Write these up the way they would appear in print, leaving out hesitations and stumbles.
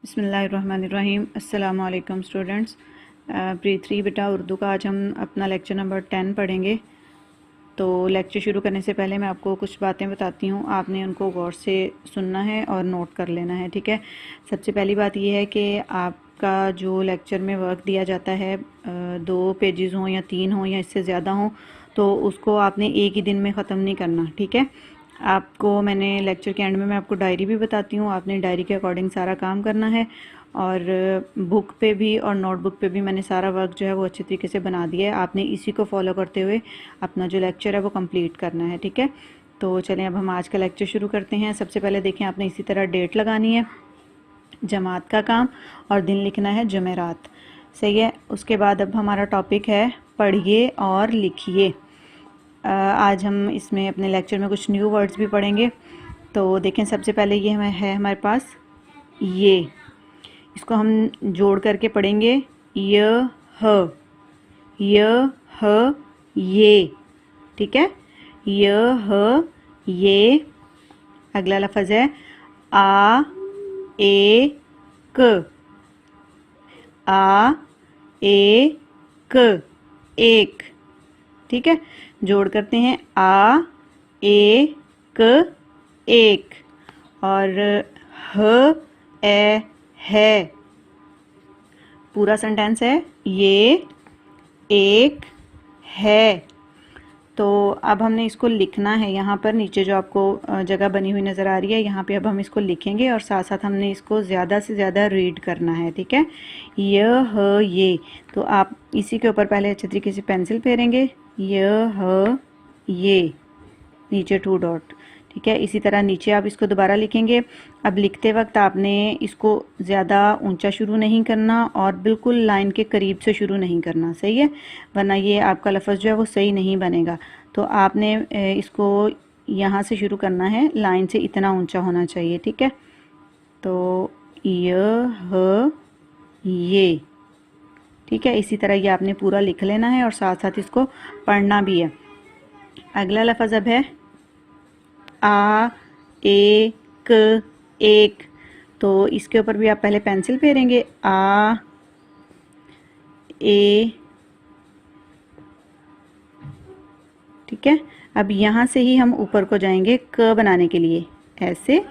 बिस्मिल्लाहिर्रहमानिर्रहीम। अस्सलाम वालेकुम स्टूडेंट्स। प्री 3 बेटा उर्दू का आज हम अपना लेक्चर नंबर 10 पढ़ेंगे। तो लेक्चर शुरू करने से पहले मैं आपको कुछ बातें बताती हूँ, आपने उनको गौर से सुनना है और नोट कर लेना है, ठीक है। सबसे पहली बात यह है कि आपका जो लेक्चर में वर्क दिया जाता है 2 पेजेस हों या 3 हों या इससे ज़्यादा हों, तो उसको आपने एक ही दिन में ख़त्म नहीं करना, ठीक है। आपको मैंने लेक्चर के एंड में मैं आपको डायरी भी बताती हूँ, आपने डायरी के अकॉर्डिंग सारा काम करना है। और बुक पे भी और नोटबुक पे भी मैंने सारा वर्क जो है वो अच्छे तरीके से बना दिया है। आपने इसी को फॉलो करते हुए अपना जो लेक्चर है वो कंप्लीट करना है, ठीक है। तो चलें अब हम आज का लेक्चर शुरू करते हैं। सबसे पहले देखें, आपने इसी तरह डेट लगानी है, जमात का काम, और दिन लिखना है जुमेरात, सही है। उसके बाद अब हमारा टॉपिक है पढ़िए और लिखिए। आज हम इसमें अपने लेक्चर में कुछ न्यू वर्ड्स भी पढ़ेंगे। तो देखें, सबसे पहले ये है हमारे पास ये, इसको हम जोड़ करके पढ़ेंगे य ह, य ह ये, ठीक है। य ह ये। अगला लफ्ज़ है आ ए क, आ ए क, एक, ठीक है। जोड़ करते हैं आ ए क एक। और ह ए है, पूरा सेंटेंस है ये एक है। तो अब हमने इसको लिखना है, यहाँ पर नीचे जो आपको जगह बनी हुई नज़र आ रही है, यहाँ पे अब हम इसको लिखेंगे और साथ साथ हमने इसको ज़्यादा से ज़्यादा रीड करना है, ठीक है। य ह ये, तो आप इसी के ऊपर पहले अच्छे तरीके से पेंसिल फेरेंगे, य ह ये, नीचे 2 डॉट, ठीक है। इसी तरह नीचे आप इसको दोबारा लिखेंगे। अब लिखते वक्त आपने इसको ज़्यादा ऊंचा शुरू नहीं करना और बिल्कुल लाइन के करीब से शुरू नहीं करना, सही है, वरना ये आपका लफ्ज़ जो है वो सही नहीं बनेगा। तो आपने इसको यहाँ से शुरू करना है, लाइन से इतना ऊंचा होना चाहिए, ठीक है। तो य ह ये, ठीक है। इसी तरह ये आपने पूरा लिख लेना है और साथ साथ इसको पढ़ना भी है। अगला लफ्ज़ अब है आ ए क एक। तो इसके ऊपर भी आप पहले पेंसिल फेरेंगे, आ ए, ठीक है। अब यहाँ से ही हम ऊपर को जाएंगे क बनाने के लिए, ऐसे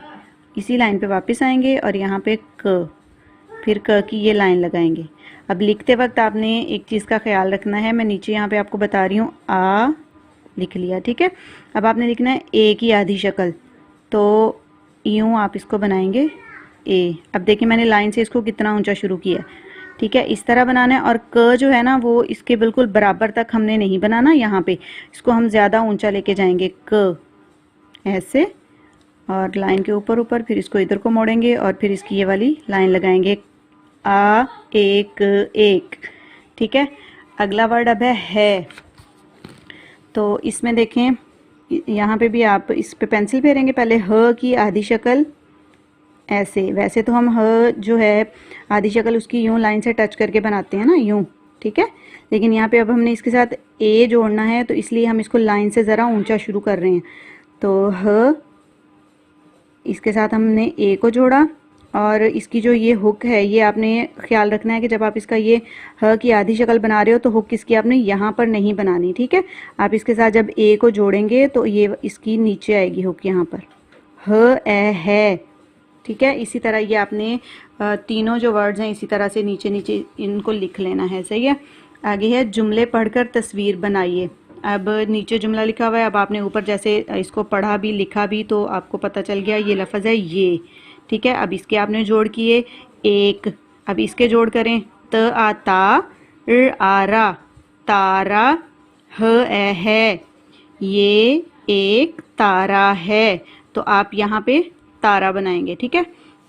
इसी लाइन पे वापस आएंगे और यहाँ पे क, फिर क की ये लाइन लगाएंगे। अब लिखते वक्त आपने एक चीज़ का ख्याल रखना है, मैं नीचे यहाँ पे आपको बता रही हूँ, आ लिख लिया, ठीक है। अब आपने लिखना है ए की आधी शक्ल, तो यूँ आप इसको बनाएंगे ए। अब देखिए मैंने लाइन से इसको कितना ऊंचा शुरू किया, ठीक है। इस तरह बनाना है और क जो है ना वो इसके बिल्कुल बराबर तक हमने नहीं बनाना, यहाँ पे इसको हम ज़्यादा ऊंचा लेके जाएंगे क, ऐसे, और लाइन के ऊपर ऊपर, फिर इसको इधर को मोड़ेंगे और फिर इसकी ये वाली लाइन लगाएंगे, आ एक एक, ठीक है। अगला वर्ड अब है। तो इसमें देखें, यहाँ पे भी आप इस पे पेंसिल फेरेंगे, पहले ह की आधी शक्ल ऐसे, वैसे तो हम ह जो है आधी शक्ल उसकी यूं लाइन से टच करके बनाते हैं ना, यूं, ठीक है। लेकिन यहाँ पे अब हमने इसके साथ ए जोड़ना है, तो इसलिए हम इसको लाइन से ज़रा ऊंचा शुरू कर रहे हैं। तो ह, इसके साथ हमने ए को जोड़ा, और इसकी जो ये हुक है ये आपने ख्याल रखना है कि जब आप इसका ये ह की आधी शक्ल बना रहे हो तो हुक इसकी आपने यहाँ पर नहीं बनानी, ठीक है। आप इसके साथ जब ए को जोड़ेंगे तो ये इसकी नीचे आएगी हुक, यहाँ पर ह ए है, ठीक है। इसी तरह ये आपने तीनों जो वर्ड्स हैं इसी तरह से नीचे नीचे इनको लिख लेना है, सही है। आगे है जुमले पढ़कर तस्वीर बनाइए। अब नीचे जुमला लिखा हुआ है, अब आपने ऊपर जैसे इसको पढ़ा भी लिखा भी तो आपको पता चल गया ये लफ्ज़ है ये, ठीक है। अब इसके आपने जोड़ किए एक, अब इसके जोड़ करें त आ ता, र आ रा, तारा, ह ए है, ये एक तारा है। तो आप यहाँ पे तारा बनाएंगे, ठीक है।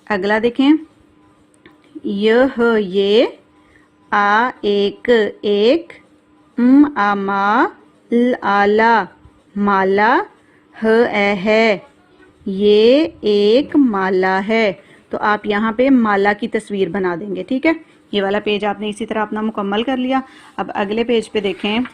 अगला देखें, यह ये, आ एक एक, आ मा, ल आला, माला, ह ए है, ये एक माला है। तो आप यहाँ पे माला की तस्वीर बना देंगे, ठीक है। ये वाला पेज आपने इसी तरह अपना मुकम्मल कर लिया। अब अगले पेज पे देखें,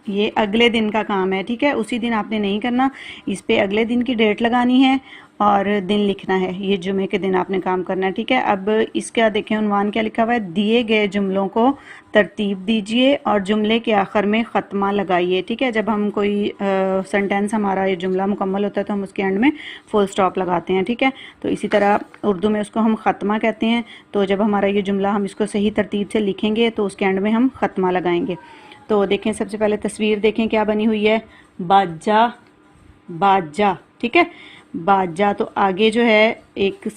ये अगले दिन का काम है, ठीक है। उसी दिन आपने नहीं करना, इस पे अगले दिन की डेट लगानी है और दिन लिखना है। ये जुमे के दिन आपने काम करना है, ठीक है। अब इसका देखें उन्वान क्या लिखा हुआ है, दिए गए जुमलों को तरतीब दीजिए और जुमले के आखिर में ख़त्मा लगाइए, ठीक है। जब हम कोई सेंटेंस हमारा ये जुमला मुकम्मल होता है तो हम उसके एंड में फुल स्टॉप लगाते हैं, ठीक है। तो इसी तरह उर्दू में उसको हम ख़त्मा कहते हैं। तो जब हमारा ये जुमला हम इसको सही तरतीब से लिखेंगे तो उसके एंड में हम ख़त्मा लगाएंगे। तो देखें सबसे पहले तस्वीर देखें क्या बनी हुई है, बाजा बाजा, ठीक है। बाजा, तो आगे जो है एक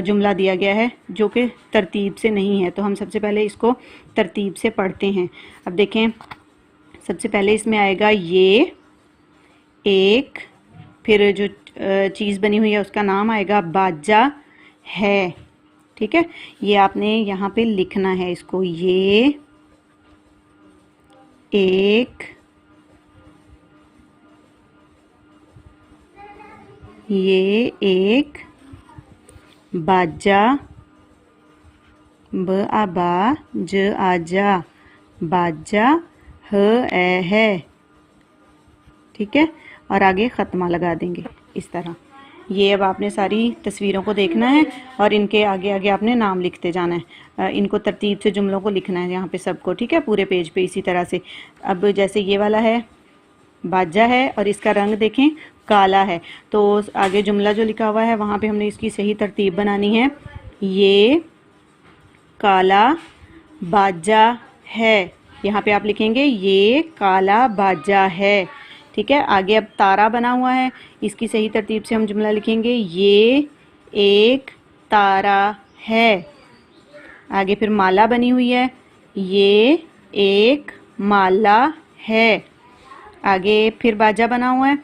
जुमला दिया गया है जो कि तरतीब से नहीं है, तो हम सबसे पहले इसको तरतीब से पढ़ते हैं। अब देखें सबसे पहले इसमें आएगा ये एक, फिर जो चीज़ बनी हुई है उसका नाम आएगा बाजा है, ठीक है। ये आपने यहाँ पे लिखना है इसको, ये एक, ये एक बाजा, ब आबा ज आजा, बाजा ह ए है, ठीक है। और आगे ख़त्मा लगा देंगे इस तरह। ये अब आपने सारी तस्वीरों को देखना है और इनके आगे आगे आपने नाम लिखते जाना है। इनको तरतीब से जुमलों को लिखना है यहाँ पे सबको, ठीक है, पूरे पेज पे इसी तरह से। अब जैसे ये वाला है बाजा है और इसका रंग देखें काला है, तो आगे जुमला जो लिखा हुआ है वहाँ पे हमने इसकी सही तरतीब बनानी है। ये काला बाजा है, यहाँ पे आप लिखेंगे ये काला बाजा है, ठीक है। आगे अब तारा बना हुआ है, इसकी सही तरतीब से हम जुमला लिखेंगे, ये एक तारा है। आगे फिर माला बनी हुई है, ये एक माला है। आगे फिर बाजा बना हुआ है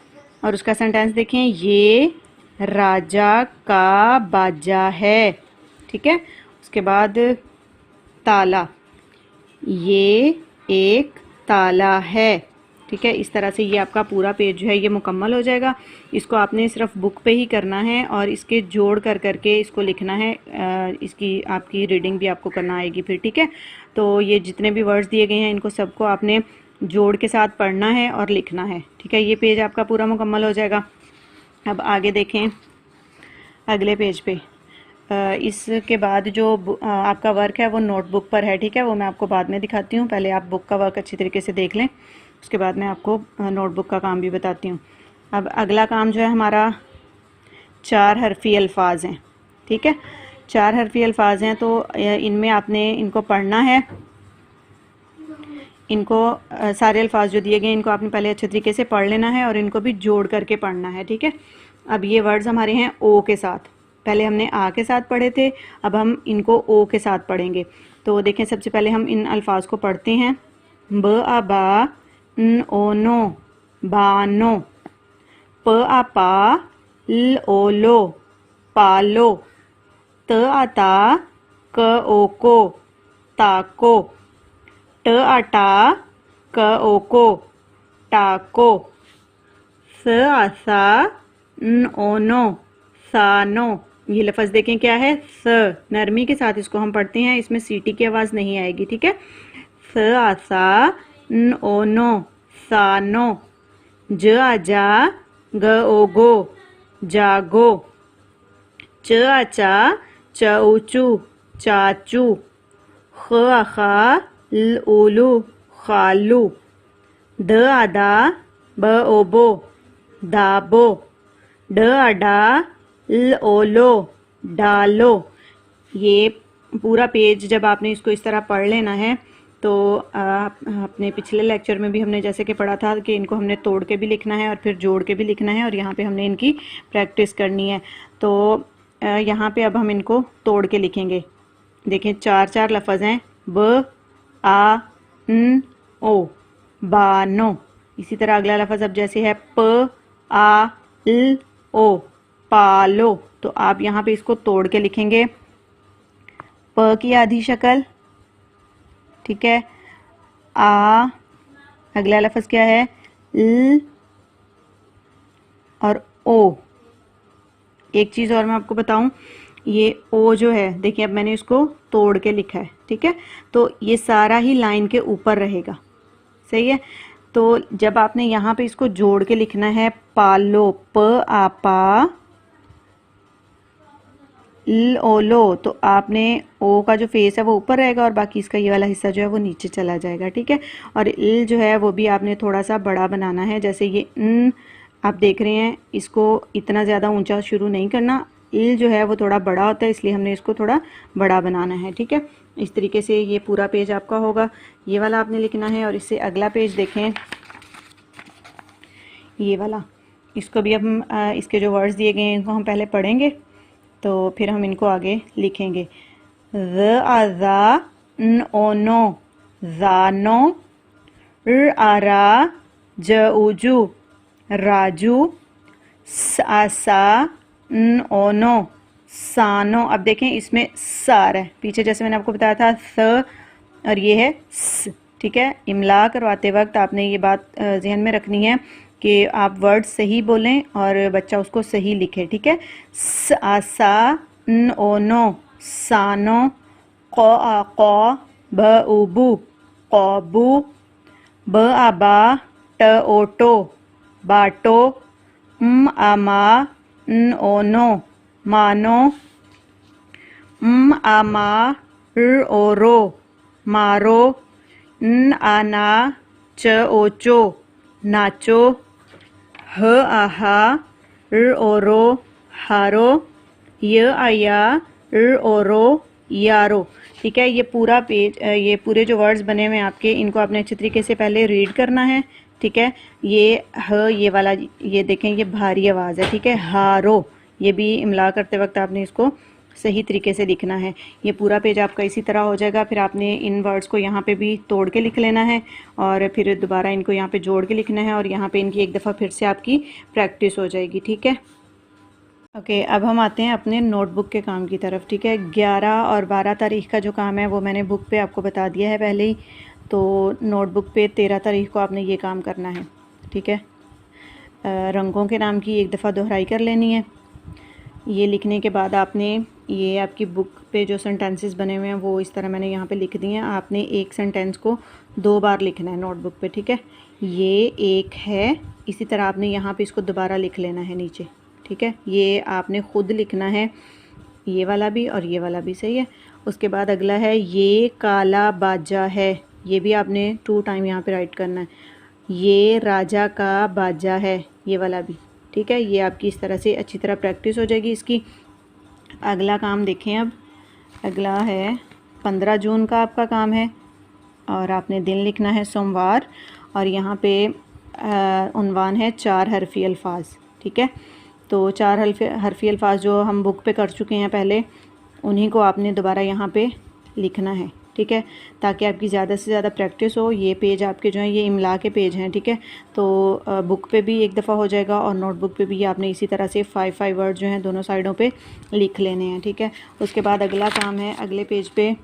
और उसका सेंटेंस देखें, ये राजा का बाजा है, ठीक है। उसके बाद ताला, ये एक ताला है, ठीक है। इस तरह से ये आपका पूरा पेज जो है ये मुकम्मल हो जाएगा। इसको आपने सिर्फ बुक पे ही करना है और इसके जोड़ कर करके इसको लिखना है। इसकी आपकी रीडिंग भी आपको करना आएगी फिर, ठीक है। तो ये जितने भी वर्ड्स दिए गए हैं इनको सबको आपने जोड़ के साथ पढ़ना है और लिखना है, ठीक है। ये पेज आपका पूरा मुकम्मल हो जाएगा। अब आगे देखें अगले पेज पे, इसके बाद जो आपका वर्क है वो नोटबुक पर है, ठीक है। वो मैं आपको बाद में दिखाती हूँ, पहले आप बुक का वर्क अच्छी तरीके से देख लें, उसके बाद मैं आपको नोटबुक का काम भी बताती हूँ। अब अगला काम जो है हमारा 4 हरफी अल्फाज हैं, ठीक है। 4 हरफी अल्फाज हैं, तो इनमें आपने इनको पढ़ना है। इनको सारे अल्फाज जो दिए गए इनको आपने पहले अच्छे तरीके से पढ़ लेना है और इनको भी जोड़ करके पढ़ना है, ठीक है। अब ये वर्ड्स हमारे हैं ओ के साथ, पहले हमने आ के साथ पढ़े थे, अब हम इनको ओ के साथ पढ़ेंगे। तो देखें सबसे पहले हम इन अल्फाज को पढ़ते हैं, ब आ बा न ओ नो बानो, प आ पा ल ओ लो पालो, त आ ता क ओ को ताको, ट आ टा क ओ को टाको, स आ सा न ओ नो सानो। ये लफ्ज़ देखें क्या है, स, नरमी के साथ इसको हम पढ़ते हैं, इसमें सीटी की आवाज़ नहीं आएगी, ठीक है। स आ सा न ओ नो सानो, ज आ जा ग ओ गो जागो, च आ चा च ऊ चू चाचू, ख आ खा ल ओ लू खालू, द आ दा ब ओ बो दाबो, ड आ डा ल ओ लो डालो। ये पूरा पेज जब आपने इसको इस तरह पढ़ लेना है तो अपने पिछले लेक्चर में भी हमने जैसे कि पढ़ा था कि इनको हमने तोड़ के भी लिखना है और फिर जोड़ के भी लिखना है और यहाँ पे हमने इनकी प्रैक्टिस करनी है। तो यहाँ पे अब हम इनको तोड़ के लिखेंगे। देखें 4 लफ्ज़ हैं, ब आ न ओ बानो। इसी तरह अगला लफ्ज़ अब जैसे है प आ ल ओ पालो, तो आप यहाँ पे इसको तोड़ के लिखेंगे, प की आधी शक्ल, ठीक है, आ, अगला लफ्ज़ क्या है ल और ओ। एक चीज़ और मैं आपको बताऊं, ये ओ जो है देखिए अब मैंने इसको तोड़ के लिखा है, ठीक है, तो ये सारा ही लाइन के ऊपर रहेगा, सही है। तो जब आपने यहाँ पे इसको जोड़ के लिखना है, पालो, प आ पा ल ओ लो, तो आपने ओ का जो फेस है वो ऊपर रहेगा और बाकी इसका ये वाला हिस्सा जो है वो नीचे चला जाएगा, ठीक है। और इल जो है वो भी आपने थोड़ा सा बड़ा बनाना है, जैसे ये न आप देख रहे हैं, इसको इतना ज़्यादा ऊंचा शुरू नहीं करना। इल जो है वो थोड़ा बड़ा होता है, इसलिए हमने इसको थोड़ा बड़ा बनाना है, ठीक है। इस तरीके से ये पूरा पेज आपका होगा, ये वाला आपने लिखना है। और इससे अगला पेज देखें, ये वाला, इसको भी हम इसके जो वर्ड्स दिए गए हैं इनको हम पहले पढ़ेंगे, तो फिर हम इनको आगे लिखेंगे। ज़ आ ज़ा, न ओ नो, ज़ानो, र आ रा, ज उजू, राजू, स आ सा, न ओ नो, सानो। अब देखें इसमें स आ रहा है, पीछे जैसे मैंने आपको बताया था स और ये है स, ठीक है। इमला करवाते वक्त आपने ये बात जहन में रखनी है कि आप वर्ड सही बोलें और बच्चा उसको सही लिखे, ठीक है। स आ सा, न ओ नो, सानो, क आ कौ, ब उ बू, कौबू, ब आ बा, ट ओ टो, बाटो, आ मा, न ओ नो, मानो, आ मा, र ओ रो, मारो, न आ ना, च ओ चो, नाचो, ह आ हा, र ओ रो, हारो, य आ या, र ओ रो, यारो, ठीक है। ये पूरा पेज, ये पूरे जो वर्ड्स बने हुए हैं आपके, इनको आपने अच्छे तरीके से पहले रीड करना है, ठीक है। ये ह, ये वाला, ये देखें ये भारी आवाज़ है, ठीक है। हारो, ये भी इमला करते वक्त आपने इसको सही तरीके से लिखना है। ये पूरा पेज आपका इसी तरह हो जाएगा। फिर आपने इन वर्ड्स को यहाँ पे भी तोड़ के लिख लेना है और फिर दोबारा इनको यहाँ पे जोड़ के लिखना है और यहाँ पे इनकी एक दफ़ा फिर से आपकी प्रैक्टिस हो जाएगी, ठीक है। ओके, अब हम आते हैं अपने नोटबुक के काम की तरफ, ठीक है। 11 और 12 तारीख का जो काम है वो मैंने बुक पे आपको बता दिया है पहले ही, तो नोटबुक पे 13 तारीख को आपने ये काम करना है, ठीक है। रंगों के नाम की एक दफ़ा दोहराई कर लेनी है। ये लिखने के बाद आपने, ये आपकी बुक पे जो सेंटेंसेस बने हुए हैं वो इस तरह मैंने यहाँ पे लिख दिए हैं। आपने एक सेंटेंस को 2 बार लिखना है नोटबुक पे, ठीक है। ये एक है, इसी तरह आपने यहाँ पे इसको दोबारा लिख लेना है नीचे, ठीक है। ये आपने ख़ुद लिखना है, ये वाला भी और ये वाला भी, सही है। उसके बाद अगला है ये काला बाजा है, ये भी आपने 2 टाइम यहाँ पे राइट करना है। ये राजा का बाजा है, ये वाला भी, ठीक है। ये आपकी इस तरह से अच्छी तरह प्रैक्टिस हो जाएगी इसकी। अगला काम देखें, अब अगला है 15 जून का आपका काम है और आपने दिन लिखना है सोमवार और यहाँ पे उन्वान है 4 हरफी अल्फाज, ठीक है। तो 4 हरफी अल्फाज जो हम बुक पे कर चुके हैं पहले, उन्हीं को आपने दोबारा यहाँ पे लिखना है, ठीक है, ताकि आपकी ज़्यादा से ज़्यादा प्रैक्टिस हो। ये पेज आपके जो हैं ये इमला के पेज हैं, ठीक है। तो बुक पे भी एक दफ़ा हो जाएगा और नोटबुक पे भी आपने इसी तरह से 5 वर्ड जो हैं दोनों साइडों पे लिख लेने हैं, ठीक है। उसके बाद अगला काम है, अगले पेज पे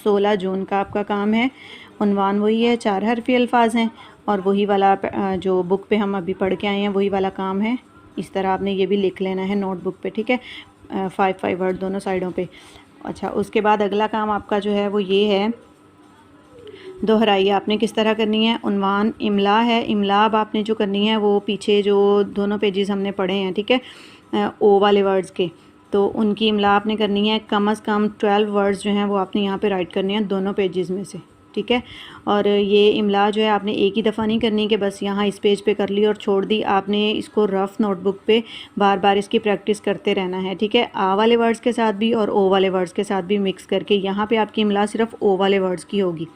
16 जून का आपका काम है। उन्वान वही है, 4 हरफी अल्फाज हैं और वही वाला जो बुक पे हम अभी पढ़ के आए हैं वही वाला काम है। इस तरह आपने ये भी लिख लेना है नोटबुक पे, ठीक है। 5 वर्ड दोनों साइडों पे। अच्छा, उसके बाद अगला काम आपका जो है वो ये है, दोहराई आपने किस तरह करनी है। उन्वान इमला है, इमला अब आपने जो करनी है वो पीछे जो दोनों पेजेस हमने पढ़े हैं, ठीक है, ओ वाले वर्ड्स के, तो उनकी इमला आपने करनी है। कम से कम 12 वर्ड्स जो हैं वो आपने यहाँ पे राइट करने हैं दोनों पेजेस में से, ठीक है। और ये इमला जो है आपने एक ही दफ़ा नहीं करनी कि बस यहाँ इस पेज पे कर ली और छोड़ दी। आपने इसको रफ़ नोटबुक पे बार बार इसकी प्रैक्टिस करते रहना है, ठीक है। आ वाले वर्ड्स के साथ भी और ओ वाले वर्ड्स के साथ भी मिक्स करके यहाँ पे आपकी इमला सिर्फ ओ वाले वर्ड्स की होगी।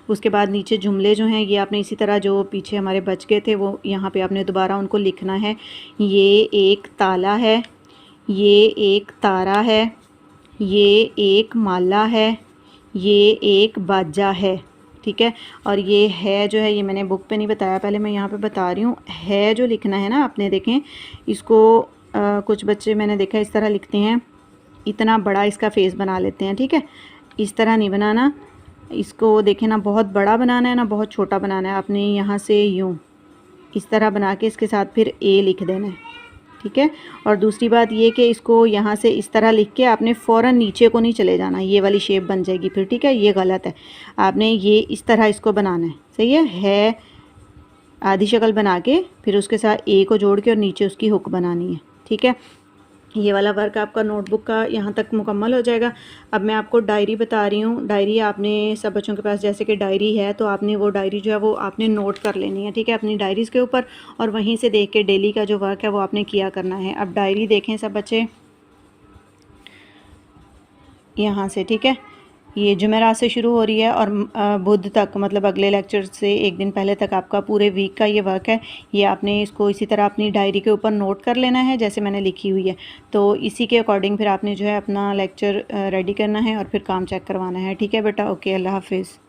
उसके बाद नीचे जुमले जो हैं ये आपने इसी तरह जो पीछे हमारे बच गए थे वो यहाँ पर आपने दोबारा उनको लिखना है। ये एक ताला है, ये एक तारा है, ये एक माला है, ये एक बाजा है, ठीक है। और ये है जो है ये मैंने बुक पे नहीं बताया, पहले मैं यहाँ पे बता रही हूँ। है जो लिखना है ना आपने, देखें इसको कुछ बच्चे मैंने देखा इस तरह लिखते हैं, इतना बड़ा इसका फेस बना लेते हैं, ठीक है। इस तरह नहीं बनाना इसको, देखें ना बहुत बड़ा बनाना है ना बहुत छोटा बनाना है। आपने यहाँ से यूँ इस तरह बना के इसके साथ फिर ए लिख देना है, ठीक है। और दूसरी बात ये कि इसको यहाँ से इस तरह लिख के आपने फ़ौरन नीचे को नहीं चले जाना, ये वाली शेप बन जाएगी फिर, ठीक है। ये गलत है, आपने ये इस तरह इसको बनाना है, सही है आधी शक्ल बना के फिर उसके साथ ए को जोड़ के और नीचे उसकी हुक बनानी है, ठीक है। ये वाला वर्क आपका नोटबुक का यहाँ तक मुकम्मल हो जाएगा। अब मैं आपको डायरी बता रही हूँ। डायरी आपने सब बच्चों के पास जैसे कि डायरी है, तो आपने वो डायरी जो है वो आपने नोट कर लेनी है, ठीक है, अपनी डायरीज़ के ऊपर, और वहीं से देख के डेली का जो वर्क है वो आपने किया करना है। अब डायरी देखें सब बच्चे, यहाँ से, ठीक है, ये जुमेरात से शुरू हो रही है और बुध तक, मतलब अगले लेक्चर से एक दिन पहले तक आपका पूरे वीक का ये वर्क है। ये आपने इसको इसी तरह अपनी डायरी के ऊपर नोट कर लेना है जैसे मैंने लिखी हुई है। तो इसी के अकॉर्डिंग फिर आपने जो है अपना लेक्चर रेडी करना है और फिर काम चेक करवाना है। ठीक है बेटा, ओके, अल्लाह हाफिज़।